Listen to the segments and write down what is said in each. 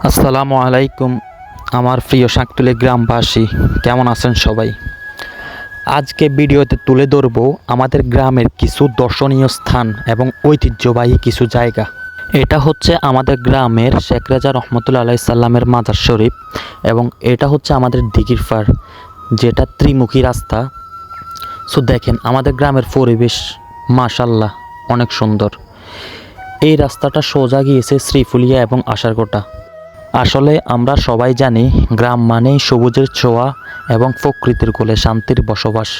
আসসালামু আলাইকুম আমার প্রিয় শাকতুলি গ্রামবাসী, কেমন আছেন সবাই? আজকে ভিডিওতে তুলে ধরব আমাদের গ্রামের কিছু দর্শনীয় স্থান এবং ঐতিহ্যবাহী কিছু জায়গা। এটা হচ্ছে আমাদের গ্রামের শেখ রাজা রহমতুল্লাহ আলাইহি সাল্লামের মাজার শরীফ এবং এটা হচ্ছে আমাদের দিঘির পাড়, যেটা ত্রিমুখী রাস্তা। সো দেখেন আমাদের গ্রামের পরিবেশ মাশাআল্লাহ অনেক সুন্দর। এই রাস্তাটা সোজা গিয়েছে শ্রীফুলিয়া এবং আশারগোটা। আসলে আমরা সবাই জানি গ্রাম মানেই সবুজের ছোঁয়া এবং প্রকৃতির কোলে শান্তির বসবাস।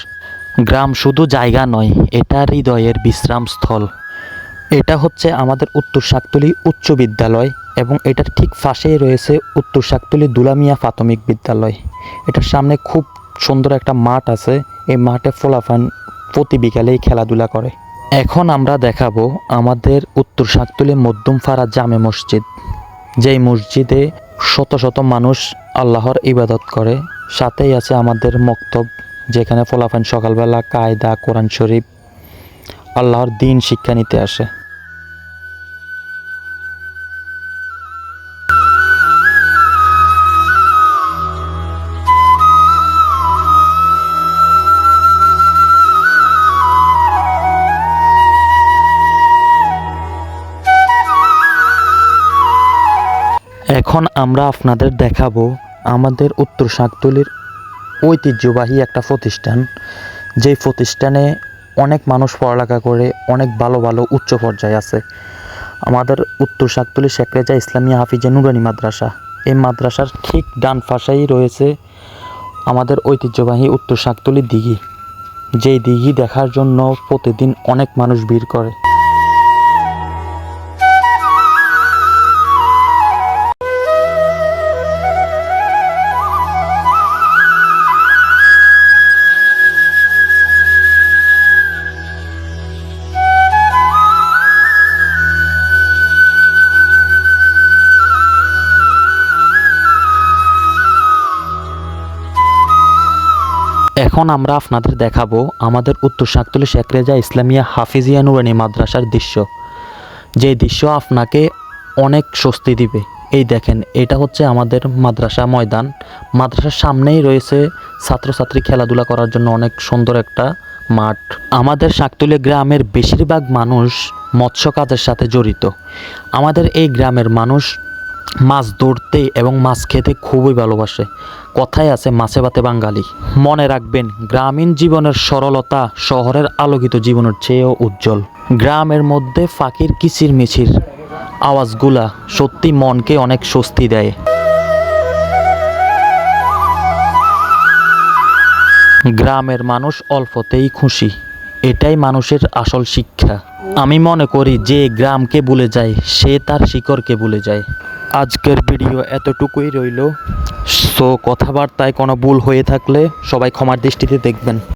গ্রাম শুধু জায়গা নয়, এটা হৃদয়ের বিশ্রামস্থল। এটা হচ্ছে আমাদের উত্তর শাকতুলি উচ্চ বিদ্যালয় এবং এটার ঠিক পাশেই রয়েছে উত্তর শাকতুলি দুলামিয়া প্রাথমিক বিদ্যালয়। এটার সামনে খুব সুন্দর একটা মাঠ আছে। এই মাঠে ফলাফান প্রতি বিকালেই খেলাধুলা করে। এখন আমরা দেখাবো আমাদের উত্তর শাকতুলি মধ্যমপাড়া জামে মসজিদ, যেই মসজিদে শত শত মানুষ আল্লাহর ইবাদত করে। সাথেই আছে আমাদের মক্তব, যেখানে ফলাফান সকালবেলা কায়দা কোরআন শরীফ আল্লাহর দিন শিক্ষা নিতে আসে। এখন আমরা আপনাদের দেখাবো আমাদের উত্তর শাকতুলির ঐতিহ্যবাহী একটা প্রতিষ্ঠান, যেই প্রতিষ্ঠানে অনেক মানুষ পড়ালেখা করে অনেক ভালো ভালো উচ্চ পর্যায়ে আছে। আমাদের উত্তর শাকতুলি শেখ রেজা ইসলামিয়া হাফিজে নুরানি মাদ্রাসা। এই মাদ্রাসার ঠিক ডান পাশেই রয়েছে আমাদের ঐতিহ্যবাহী উত্তর শাকতুলি দিঘি, যেই দিঘি দেখার জন্য প্রতিদিন অনেক মানুষ ভিড় করে। এখন আমরা আপনাদের দেখাবো আমাদের উত্তর শাকতুলি শেখ রেজা ইসলামিয়া হাফিজিয়া নুরানি মাদ্রাসার দৃশ্য, যে দৃশ্য আপনাকে অনেক স্বস্তি দিবে। এই দেখেন, এটা হচ্ছে আমাদের মাদ্রাসা ময়দান। মাদ্রাসার সামনেই রয়েছে ছাত্রছাত্রী খেলাধুলা করার জন্য অনেক সুন্দর একটা মাঠ। আমাদের শাকতুলি গ্রামের বেশিরভাগ মানুষ মৎস্য কাজের সাথে জড়িত। আমাদের এই গ্রামের মানুষ মাছ ধরতে এবং মাছ খেতে খুবই ভালোবাসে। কথায় আছে মাছে ভাতে বাঙালি। মনে রাখবেন, গ্রামীণ জীবনের সরলতা শহরের আলোকিত জীবনের চেয়েও উজ্জ্বল। গ্রামের মধ্যে পাখির কিচিরমিচির আওয়াজগুলা সত্যি মনকে অনেক স্বস্তি দেয়। গ্রামের মানুষ অল্পতেই খুশি, এটাই মানুষের আসল শিক্ষা। আমি মনে করি যে গ্রামকে ভুলে যায় সে তার শিকড়কে ভুলে যায়। আজকের ভিডিও এতটুকুই রইল। সো কথাবার্তায় কোনো ভুল হয়ে থাকলে সবাই ক্ষমার দৃষ্টিতে দেখবেন।